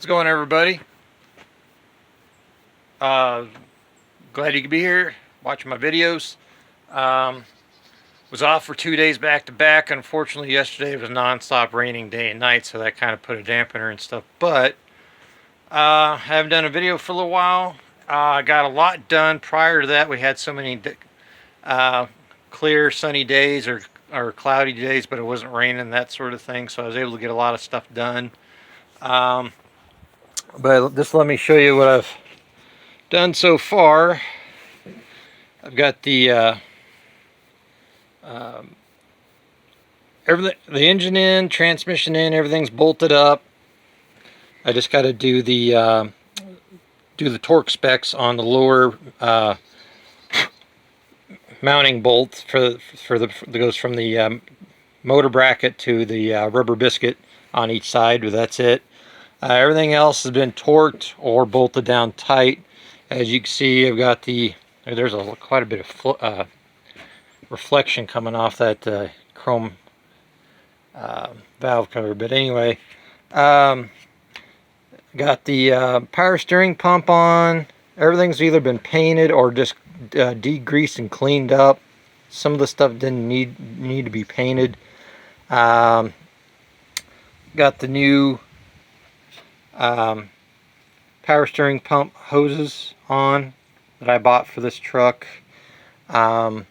What's going on, everybody? Glad you could be here watching my videos. Um, was off for 2 days back to back. Unfortunately, yesterday it was non-stop raining day and night, so that kind of put a dampener and stuff. But haven't done a video for a little while. I got a lot done. Prior to that, we had so many clear, sunny days or cloudy days, but it wasn't raining, that sort of thing. So I was able to get a lot of stuff done. But just let me show you what I've done so far. I've got the everything, the engine in, transmission in, everything's bolted up. I just got to do the torque specs on the lower mounting bolt that goes from the motor bracket to the rubber biscuit on each side. But that's it. Everything else has been torqued or bolted down tight. As you can see, I've got there's quite a bit of reflection coming off that chrome valve cover. But anyway, got the power steering pump on. Everything's either been painted or just degreased and cleaned up. Some of the stuff didn't need to be painted. Got the new power steering pump hoses on that I bought for this truck. Let's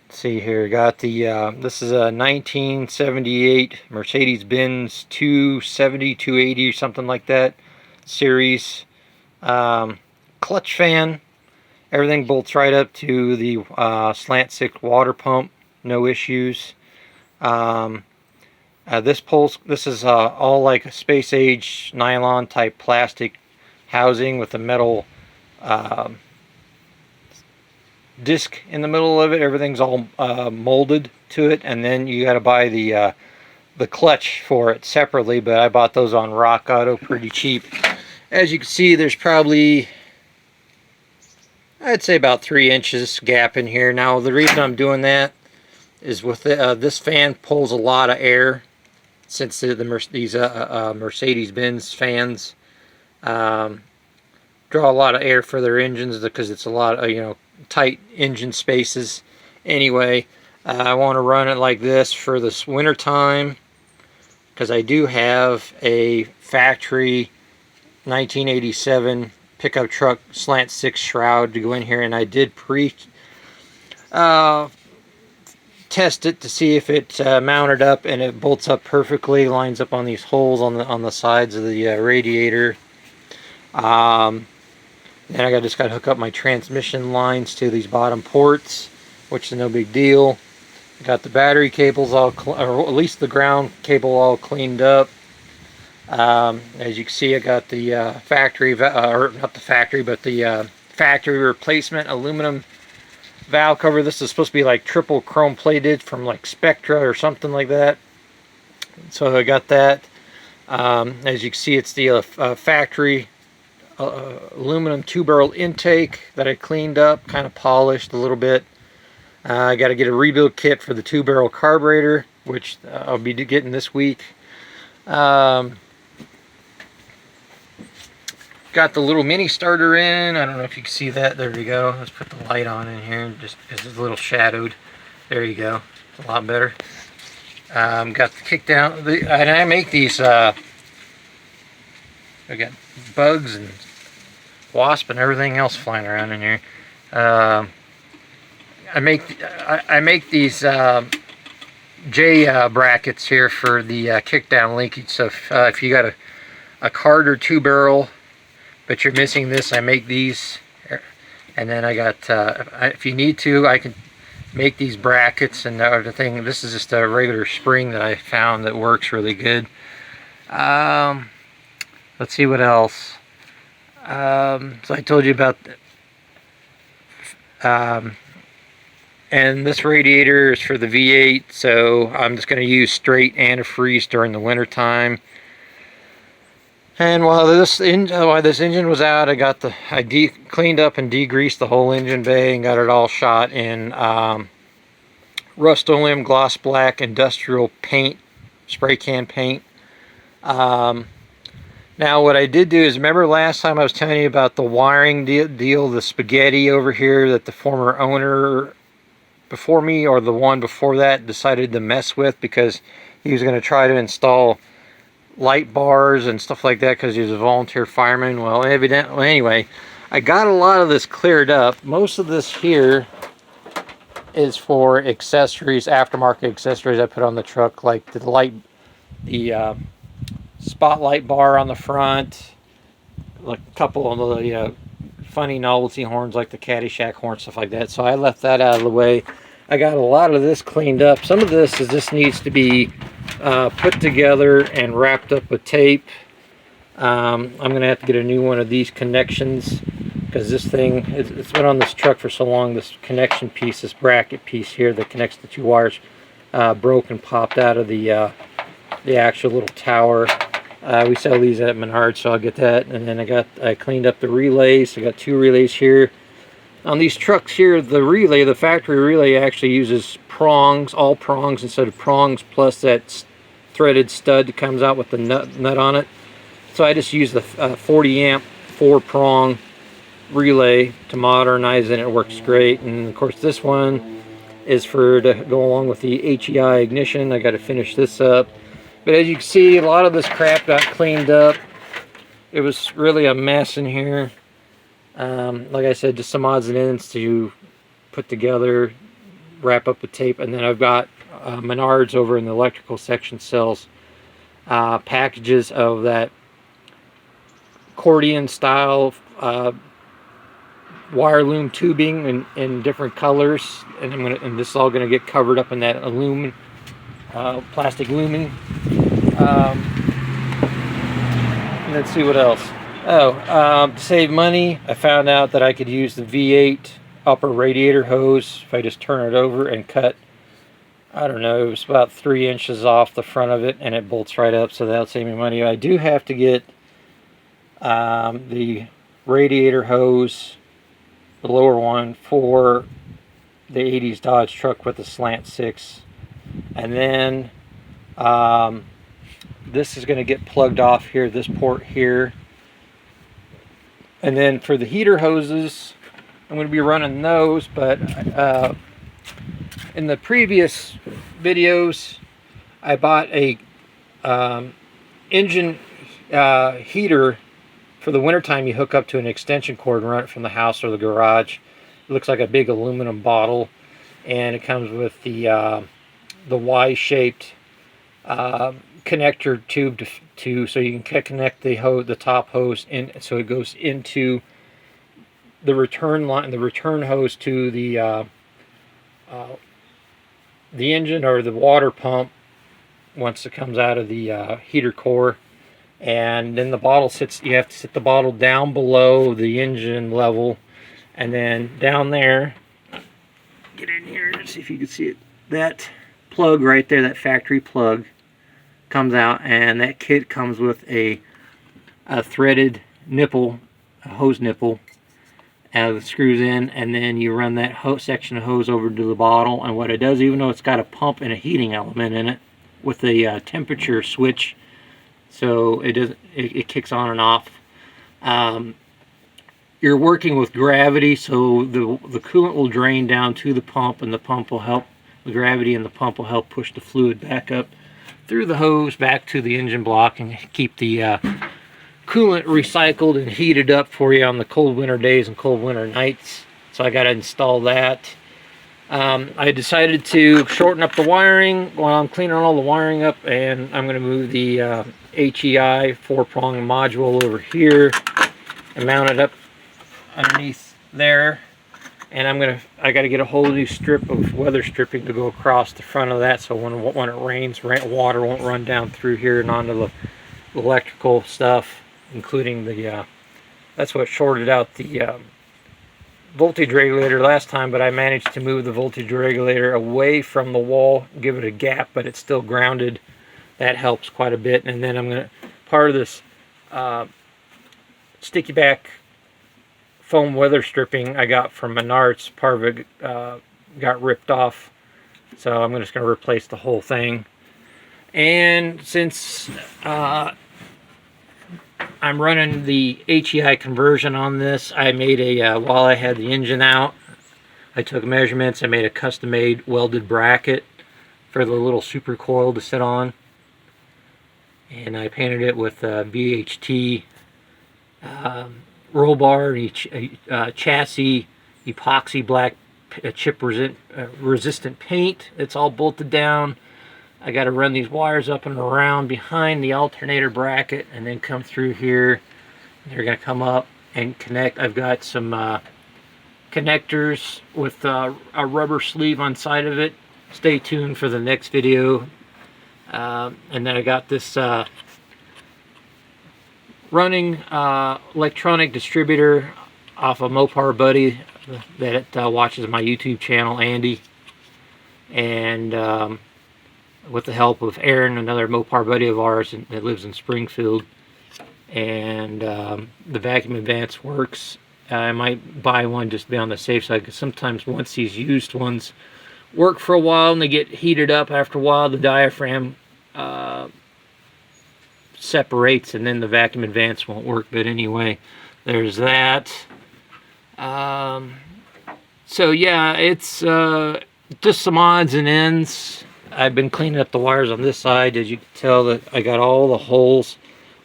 see here, got the this is a 1978 Mercedes-Benz 270, 280 or something like that series. Clutch fan, everything bolts right up to the slant stick water pump, no issues. This is all like a space age nylon type plastic housing with a metal disc in the middle of it. Everything's all molded to it, and then you got to buy the clutch for it separately, but I bought those on Rock Auto pretty cheap. As you can see, there's probably, I'd say, about 3 inches gap in here. Now the reason I'm doing that is with this fan pulls a lot of air, since these Mercedes-Benz fans draw a lot of air for their engines because it's a lot of tight engine spaces. Anyway, I want to run it like this for this winter time because I do have a factory 1987 pickup truck slant six shroud to go in here, and I did test it to see if it mounted up, and it bolts up perfectly, lines up on these holes on the sides of the radiator. Then I just got to hook up my transmission lines to these bottom ports, which is no big deal. Got the battery cables or at least the ground cable all cleaned up. As you can see, I got the factory, or not the factory, but the factory replacement aluminum valve cover. This is supposed to be like triple chrome plated from like Spectra or something like that. So I got that. As you can see, it's the factory aluminum 2-barrel intake that I cleaned up, kind of polished a little bit. I got to get a rebuild kit for the 2-barrel carburetor, which I'll be getting this week. Got the little mini starter in. I don't know if you can see that. There we go. Let's put the light on in here, just because it's a little shadowed. There you go. It's a lot better. Got the kick down. And I make these. I got bugs and wasp and everything else flying around in here. I make these J brackets here for the kick down linkage. So if you got a Carter 2-barrel, but you're missing this, I make these. And then I got, if you need to, I can make these brackets and everything. This is just a regular spring that I found that works really good. Let's see what else. So I told you about, and this radiator is for the V8, so I'm just going to use straight antifreeze during the winter time. And while this engine was out, I cleaned up and degreased the whole engine bay and got it all shot in Rust-Oleum Gloss Black industrial paint, spray can paint. Now what I did do is, remember last time I was telling you about the wiring deal, the spaghetti over here that the former owner before me, or the one before that, decided to mess with because he was going to try to install light bars and stuff like that because he was a volunteer fireman. Well, evidently, anyway, I got a lot of this cleared up. Most of this here is for accessories, aftermarket accessories I put on the truck, like the spotlight bar on the front, like a couple of the funny novelty horns like the Caddyshack horn, stuff like that. So I left that out of the way. I got a lot of this cleaned up. Some of this just needs to be put together and wrapped up with tape. I'm going to have to get a new one of these connections because this thing, it's been on this truck for so long. This connection piece, this bracket piece here that connects the two wires, broke and popped out of the actual little tower. We sell these at Menards, so I'll get that. And then I cleaned up the relays. I got 2 relays here. On these trucks here, the relay, the factory relay, actually uses prongs, all prongs instead of prongs, plus that threaded stud that comes out with the nut on it. So I just use the 40 amp 4-prong relay to modernize it, and it works great. And of course this one is to go along with the HEI ignition. I got to finish this up. But as you can see, a lot of this crap got cleaned up. It was really a mess in here. Like I said, just some odds and ends to put together, wrap up with tape. And then I've got Menards over in the electrical section sells packages of that accordion style wire loom tubing in different colors. And this is all going to get covered up in that aluminum plastic looming. Let's see what else. To save money, I found out that I could use the V8 upper radiator hose if I just turn it over and cut, I don't know, it was about 3 inches off the front of it, and it bolts right up, so that'll save me money. I do have to get the radiator hose, the lower one, for the 80s Dodge truck with the slant 6. And then this is going to get plugged off here, this port here. And then for the heater hoses, I'm going to be running those, but in the previous videos, I bought a engine heater for the wintertime. You hook up to an extension cord and run it from the house or the garage. It looks like a big aluminum bottle, and it comes with the Y-shaped connector tube so you can connect the top hose in, so it goes into the return line, the return hose to the engine or the water pump once it comes out of the heater core. And then the bottle sits, you have to sit the bottle down below the engine level, and then down there, get in here and see if you can see it, that plug right there, that factory plug, comes out, and that kit comes with a threaded nipple, a hose nipple, that screws in, and then you run that section of hose over to the bottle. And what it does, even though it's got a pump and a heating element in it with a temperature switch, so it kicks on and off. You're working with gravity, so the coolant will drain down to the pump, and the pump will help, the gravity in the pump will help push the fluid back up through the hose back to the engine block and keep the coolant recycled and heated up for you on the cold winter days and cold winter nights. So I got to install that. I decided to shorten up the wiring while I'm cleaning all the wiring up, and I'm going to move the HEI 4-prong module over here and mount it up underneath there. And I got to get a whole new strip of weather stripping to go across the front of that, so when it rains, water won't run down through here and onto the electrical stuff, including the that's what shorted out the voltage regulator last time. But I managed to move the voltage regulator away from the wall, give it a gap, but it's still grounded. That helps quite a bit. And then I'm going to, part of this sticky back foam weather stripping I got from Menards, part of it got ripped off, so I'm just going to replace the whole thing. And since I'm running the HEI conversion on this. I made a, while I had the engine out, I took measurements. I made a custom-made welded bracket for the little super coil to sit on. And I painted it with VHT roll bar, chassis, epoxy black chip resistant paint. It's all bolted down. I got to run these wires up and around behind the alternator bracket and then come through here. They're going to come up and connect. I've got some connectors with a rubber sleeve on side of it. Stay tuned for the next video. And then I got this running electronic distributor off of Mopar Buddy that watches my YouTube channel, Andy. And with the help of Aaron, another Mopar buddy of ours that lives in Springfield. And the Vacuum Advance works. I might buy one just to be on the safe side, because sometimes once these used ones work for a while and they get heated up after a while, the diaphragm separates and then the Vacuum Advance won't work. But anyway, there's that. So yeah, it's just some odds and ends. I've been cleaning up the wires on this side. As you can tell, that I got all the holes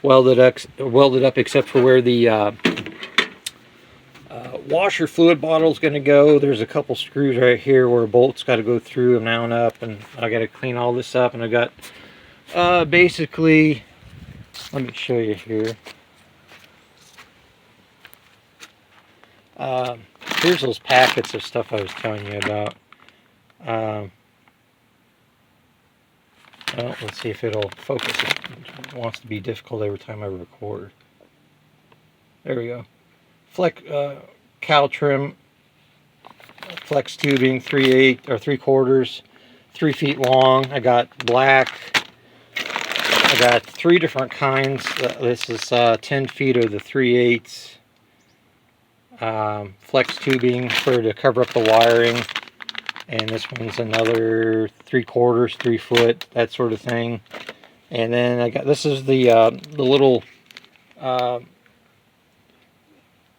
welded up except for where the washer fluid bottle is going to go. There's a couple screws right here where a bolt's got to go through and mount up, and I got to clean all this up. And I got basically, let me show you here. Here's those packets of stuff I was telling you about. Well, let's see if it'll focus. It wants to be difficult every time I record. There we go. Cowl trim, flex tubing, 3/8 or 3/4, 3 feet long. I got black. I got 3 different kinds. This is 10 feet of the 3/8 flex tubing to cover up the wiring. And this one's another 3/4, 3 foot, that sort of thing. And then I got, this is the little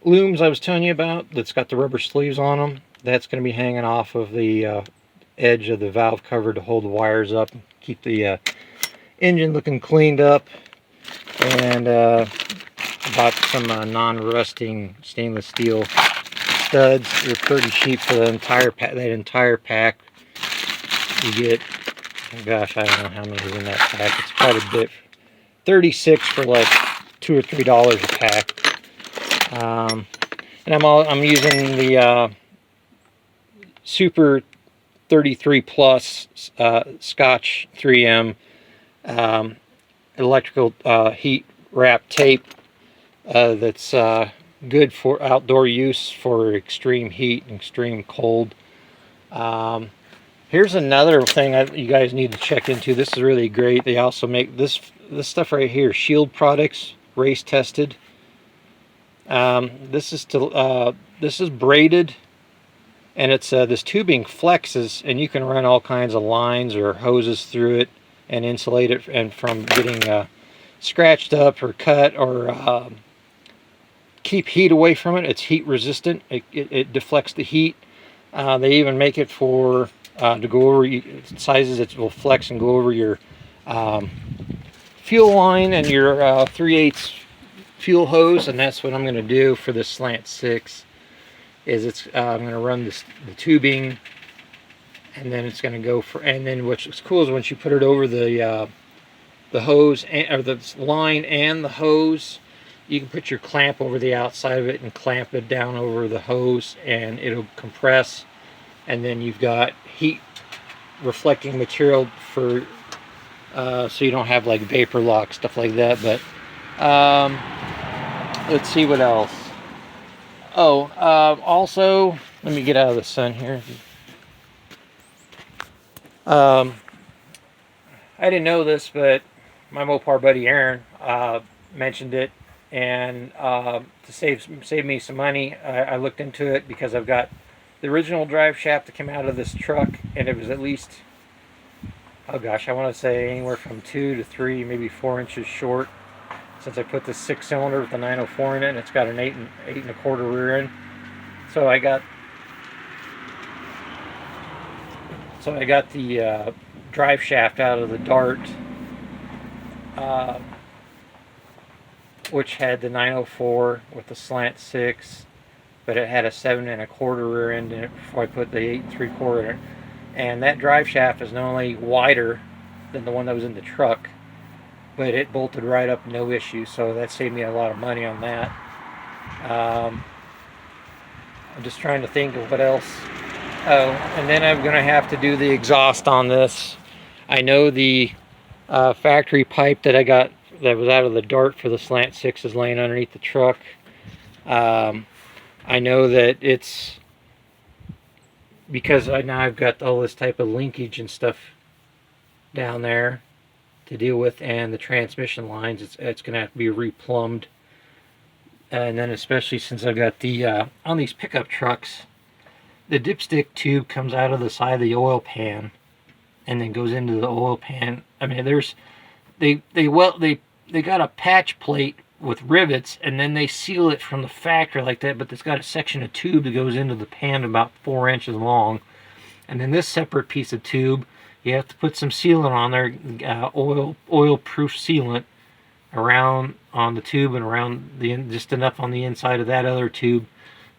looms I was telling you about that's got the rubber sleeves on them. That's going to be hanging off of the edge of the valve cover to hold the wires up and keep the engine looking cleaned up. And bought some non-rusting stainless steel studs. They're pretty cheap for the entire that entire pack. You get, gosh, I don't know how many is in that pack. It's quite a bit. 36 for like $2 or $3 a pack. And I'm using the Super 33 Plus Scotch 3M electrical heat wrap tape that's good for outdoor use for extreme heat and extreme cold. Here's another thing you guys need to check into. This is really great. They also make this stuff right here, Shield Products, race tested. This is braided, and it's this tubing flexes, and you can run all kinds of lines or hoses through it and insulate it and from getting scratched up or cut, or keep heat away from it. It's heat resistant. It deflects the heat. They even make it for to go over sizes that will flex and go over your fuel line and your 3/8 fuel hose. And that's what I'm going to do for this Slant 6. Is I'm going to run the tubing, and then it's going to go for. And then what's cool is once you put it over the hose or the line and the hose, you can put your clamp over the outside of it and clamp it down over the hose, and it'll compress. And then you've got heat reflecting material for so you don't have like vapor lock, stuff like that. But let's see what else. Oh, also, let me get out of the sun here. I didn't know this, but my Mopar buddy Aaron mentioned it, and to save me some money, I looked into it because I've got the original drive shaft that came out of this truck, and it was at least, oh gosh, I want to say anywhere from 2 to 3, maybe 4 inches short. since I put this 6-cylinder with the 904 in it, and it's got an 8 1/4 rear end. So I got the drive shaft out of the Dart, which had the 904 with the slant 6, but it had a 7 1/4 rear end in it before I put the 8 3/4 in it. And that drive shaft is not only wider than the one that was in the truck, but it bolted right up, no issue. So that saved me a lot of money on that. I'm just trying to think of what else. Oh, and then I'm going to have to do the exhaust on this. I know the factory pipe that I got that was out of the Dart for the slant 6 is laying underneath the truck. I know that it's because now I've got all this type of linkage and stuff down there to deal with, and the transmission lines, it's going to have to be replumbed. And then especially since I've got the on these pickup trucks, the dipstick tube comes out of the side of the oil pan and then goes into the oil pan. I mean, they got a patch plate with rivets, and then they seal it from the factory like that, but it's got a section of tube that goes into the pan about 4 inches long. And then this separate piece of tube, you have to put some sealant on there, oil-proof sealant around on the tube and around just enough on the inside of that other tube.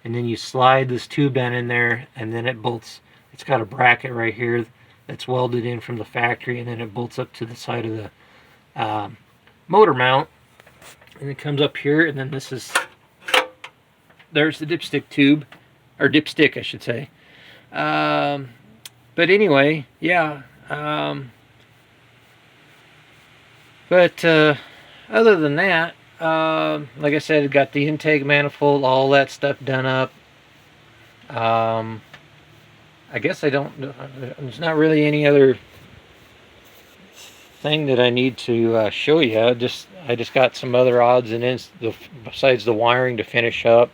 And then you slide this tube down in there, and then it bolts. It's got a bracket right here that's welded in from the factory, and then it bolts up to the side of the motor mount, and it comes up here, and then there's the dipstick tube, or dipstick I should say. But anyway, yeah. But other than that, like I said, got the intake manifold, all that stuff done up. I guess there's not really any other thing that I need to show you. I just got some other odds and ends besides the wiring to finish up.